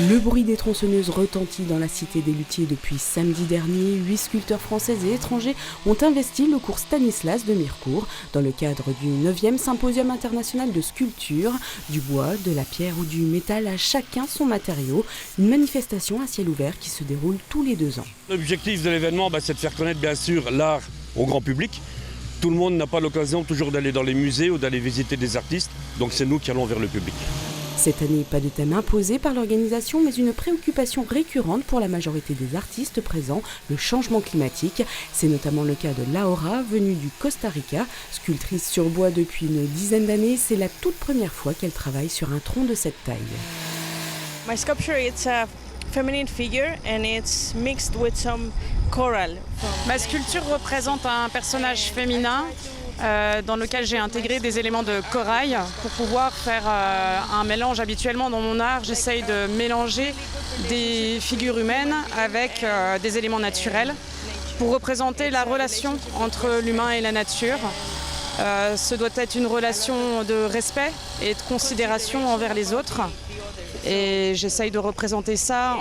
Le bruit des tronçonneuses retentit dans la cité des luthiers depuis samedi dernier. 8 sculpteurs français et étrangers ont investi le cours Stanislas de Mirecourt dans le cadre du 9e Symposium international de sculpture. Du bois, de la pierre ou du métal, à chacun son matériau. Une manifestation à ciel ouvert qui se déroule tous les 2 ans. L'objectif de l'événement, c'est de faire connaître bien sûr l'art au grand public. Tout le monde n'a pas l'occasion toujours d'aller dans les musées ou d'aller visiter des artistes, donc c'est nous qui allons vers le public. Cette année, pas de thème imposé par l'organisation, mais une préoccupation récurrente pour la majorité des artistes présents, le changement climatique. C'est notamment le cas de Laura, venue du Costa Rica. Sculptrice sur bois depuis une dizaine d'années, c'est la toute première fois qu'elle travaille sur un tronc de cette taille. My sculpture, it's a feminine figure and it's mixed with some coral. Ma sculpture représente un personnage féminin dans lequel j'ai intégré des éléments de corail pour pouvoir faire un mélange. Habituellement dans mon art, j'essaye de mélanger des figures humaines avec des éléments naturels pour représenter la relation entre l'humain et la nature. Ce doit être une relation de respect et de considération envers les autres. Et j'essaye de représenter ça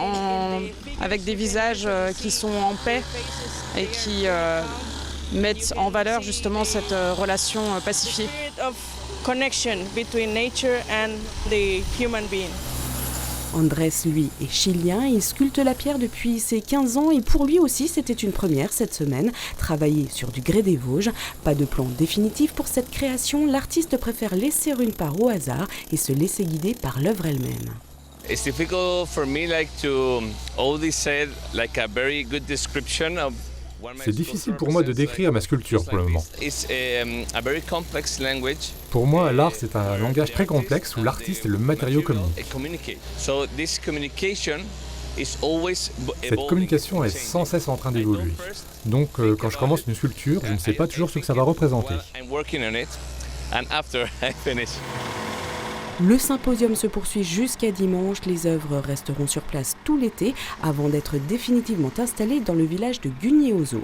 avec des visages qui sont en paix et qui mettent en valeur justement cette relation pacifiée. Andrés, lui, est chilien. Il sculpte la pierre depuis ses 15 ans et pour lui aussi, c'était une première cette semaine. Travailler sur du grès des Vosges. Pas de plan définitif pour cette création. L'artiste préfère laisser une part au hasard et se laisser guider par l'œuvre elle-même. It's difficult for me to always say a very good description of. C'est difficile pour moi de décrire ma sculpture pour le moment. Pour moi, l'art, c'est un langage très complexe où l'artiste et le matériau communiquent. Cette communication est sans cesse en train d'évoluer. Donc, quand je commence une sculpture, je ne sais pas toujours ce que ça va représenter. Le symposium se poursuit jusqu'à dimanche. Les œuvres resteront sur place tout l'été avant d'être définitivement installées dans le village de Gugné-aux-Eaux.